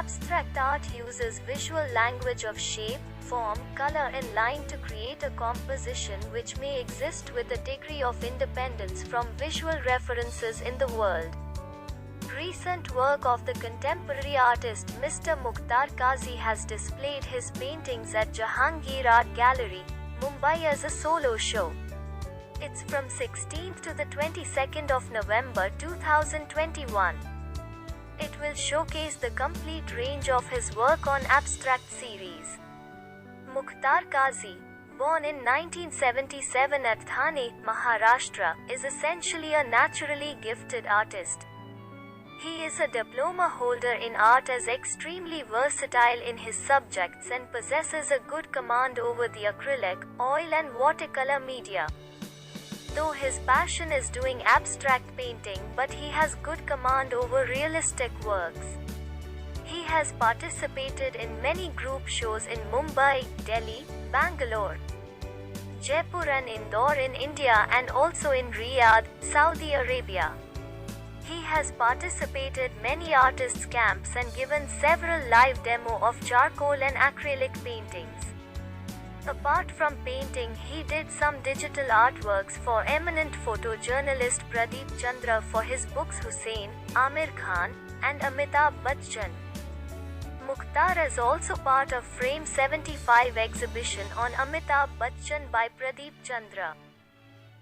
Abstract art uses visual language of shape, form, color and line to create a composition which may exist with a degree of independence from visual references in the world. Recent work of the contemporary artist Mr. Mukhtar Qazi has displayed his paintings at Jahangir Art Gallery, Mumbai as a solo show. It's from 16th to the 22nd of November 2021. It will showcase the complete range of his work on abstract series. Mukhtar Qazi, born in 1977 at Thane, Maharashtra, is essentially a naturally gifted artist. He is a diploma holder in art, is extremely versatile in his subjects and possesses a good command over the acrylic, oil and watercolor media. Though his passion is doing abstract painting, but he has good command over realistic works. He has participated in many group shows in Mumbai, Delhi, Bangalore, Jaipur and Indore in India and also in Riyadh, Saudi Arabia. He has participated many artists' camps and given several live demo of charcoal and acrylic paintings. Apart from painting, he did some digital artworks for eminent photojournalist Pradeep Chandra for his books Hussain, Amir Khan, and Amitabh Bachchan. Mukhtar is also part of Frame 75 exhibition on Amitabh Bachchan by Pradeep Chandra.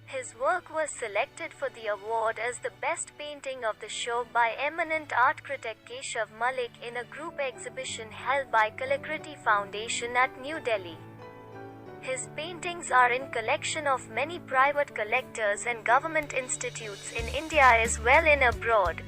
His work was selected for the award as the best painting of the show by eminent art critic Keshav Malik in a group exhibition held by Kalakriti Foundation at New Delhi. His paintings are in collection of many private collectors and government institutes in India as well and abroad.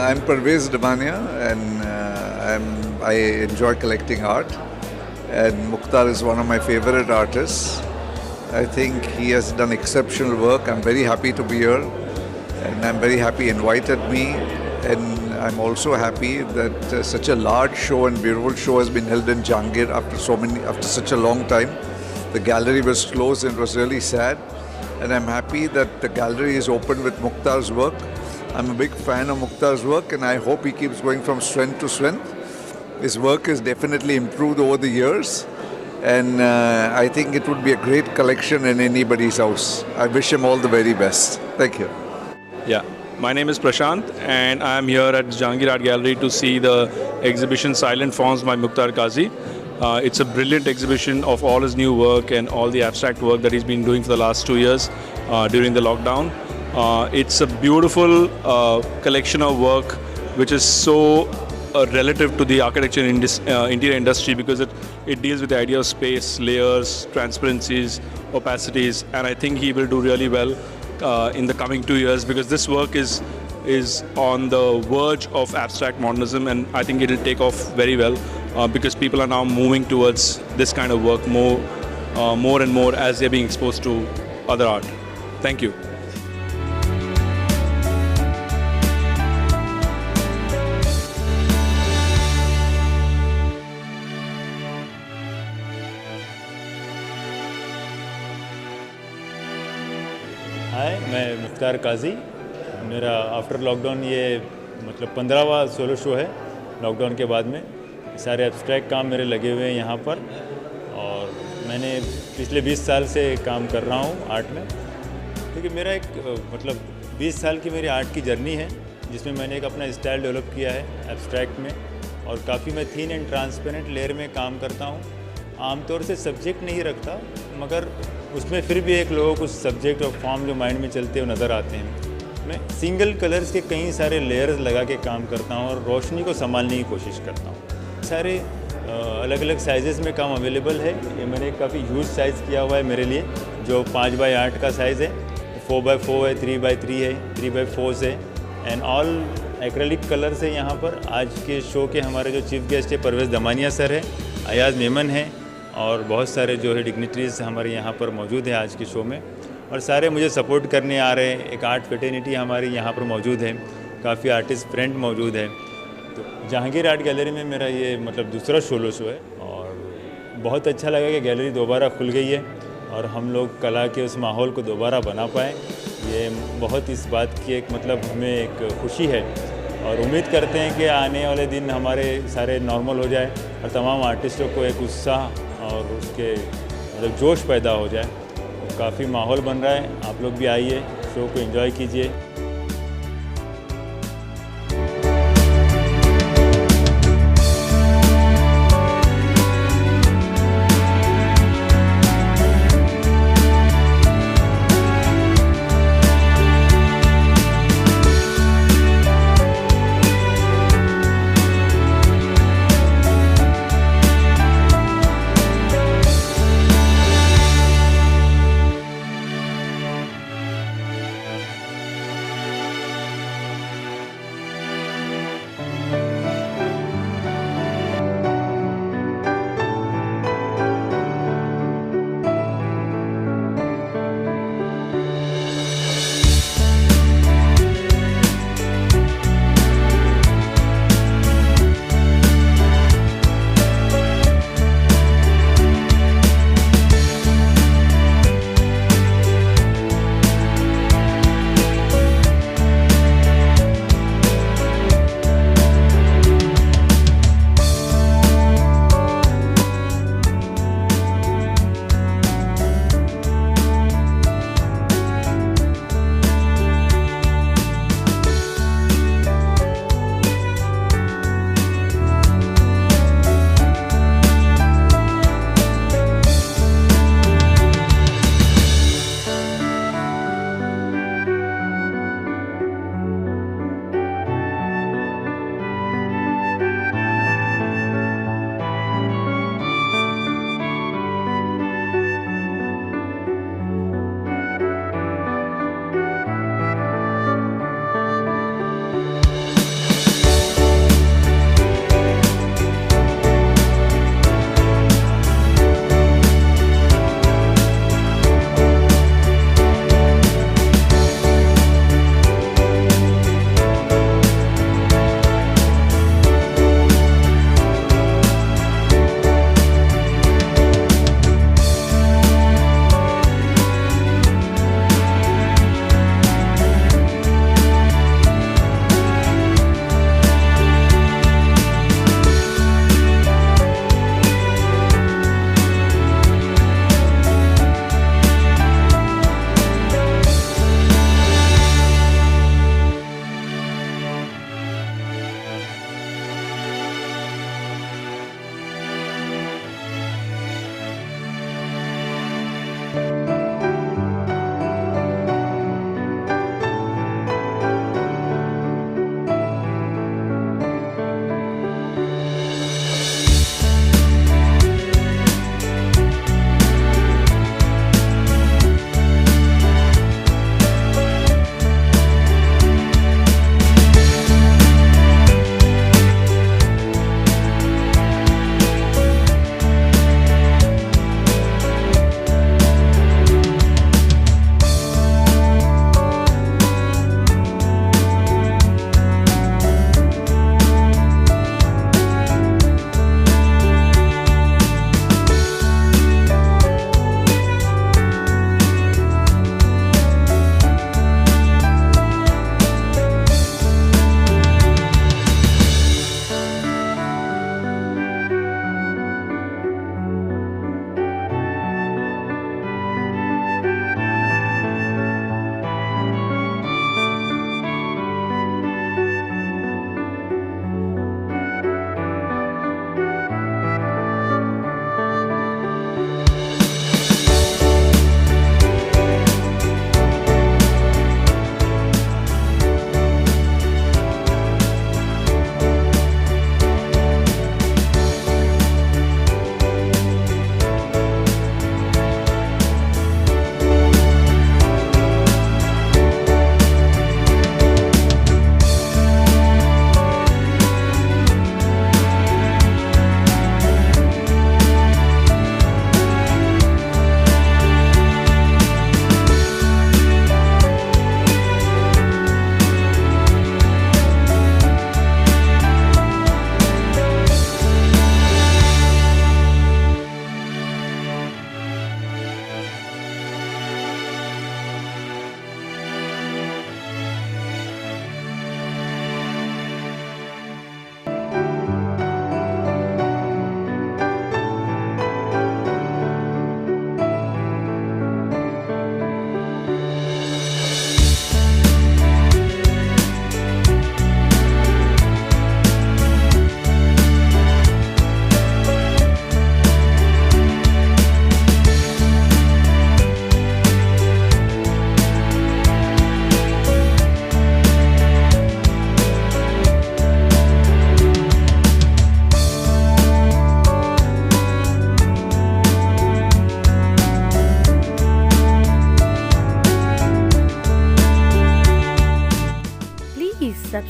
I'm Parvez Damania and I enjoy collecting art, and Mukhtar is one of my favorite artists. I think he has done exceptional work. I'm very happy to be here and I'm very happy he invited me, and I'm also happy that such a large show and beautiful show has been held in Jahangir after such a long time. The gallery was closed and it was really sad, and I'm happy that the gallery is open with Mukhtar's work. I'm a big fan of Mukhtar's work and I hope he keeps going from strength to strength. His work has definitely improved over the years, and I think it would be a great collection in anybody's house. I wish him all the very best. Thank you. Yeah, my name is Prashant and I am here at Jahangir Art Gallery to see the exhibition Silent Forms by Mukhtar Qazi. It's a brilliant exhibition of all his new work and all the abstract work that he's been doing for the last 2 years during the lockdown. It's a beautiful collection of work which is so relative to the architecture interior industry, because it deals with the idea of space, layers, transparencies, opacities, and I think he will do really well in the coming 2 years, because this work is on the verge of abstract modernism, and I think it will take off very well because people are now moving towards this kind of work more and more as they're being exposed to other art. Thank you. हाय, मैं मुख्तार काजी। मेरा after lockdown ये मतलब 15वां solo show है lockdown के बाद में। सारे abstract काम मेरे लगे हुए हैं यहाँ पर, और मैंने पिछले 20 साल से काम कर रहा हूँ आर्ट में। क्योंकि मेरा एक मतलब 20 साल की मेरी आर्ट की जर्नी है, जिसमें मैंने एक अपना स्टाइल डेवलप किया है एब्स्ट्रैक्ट में, और काफ़ी मैं थीन एंड ट्रांसपेरेंट लेयर में काम करता हूँ। आमतौर से सब्जेक्ट नहीं रखता, मगर उसमें फिर भी एक लोगों को सब्जेक्ट और फॉर्म जो माइंड में चलते हुए नज़र आते हैं। मैं सिंगल कलर्स के कई सारे लेयर्स लगा के काम करता हूँ और रोशनी को संभालने की कोशिश करता हूँ। सारे अलग अलग साइज़ में काम अवेलेबल है। ये मैंने काफ़ी ह्यूज साइज़ किया हुआ है मेरे लिए, जो 5x8 का साइज़ है, 4x4 है, 3x3 है, 3x4 है, एंड ऑल एक्रेलिक कलर्स है यहाँ पर। आज के शो के हमारे जो चीफ गेस्ट है परवेज़ दमानिया सर है, अयाज मेमन है, और बहुत सारे जो है डिग्निटरीज हमारे यहाँ पर मौजूद है आज के शो में, और सारे मुझे सपोर्ट करने आ रहे हैं। एक आर्ट फ्रेटर्निटी हमारे यहाँ पर मौजूद है, काफ़ी आर्टिस्ट फ्रेंड मौजूद है। तो जहांगीर आर्ट गैलरी में मेरा ये मतलब दूसरा सोलो शो है, और बहुत अच्छा लगा कि गैलरी दोबारा खुल गई है और हम लोग कला के उस माहौल को दोबारा बना पाएँ। ये बहुत इस बात की एक मतलब हमें एक खुशी है और उम्मीद करते हैं कि आने वाले दिन हमारे सारे नॉर्मल हो जाए और तमाम आर्टिस्टों को एक उत्साह और उसके मतलब जोश पैदा हो जाए। तो काफ़ी माहौल बन रहा है, आप लोग भी आइए, शो को एंजॉय कीजिए।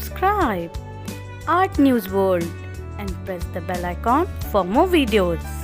subscribe Art News World and press the bell icon for more videos.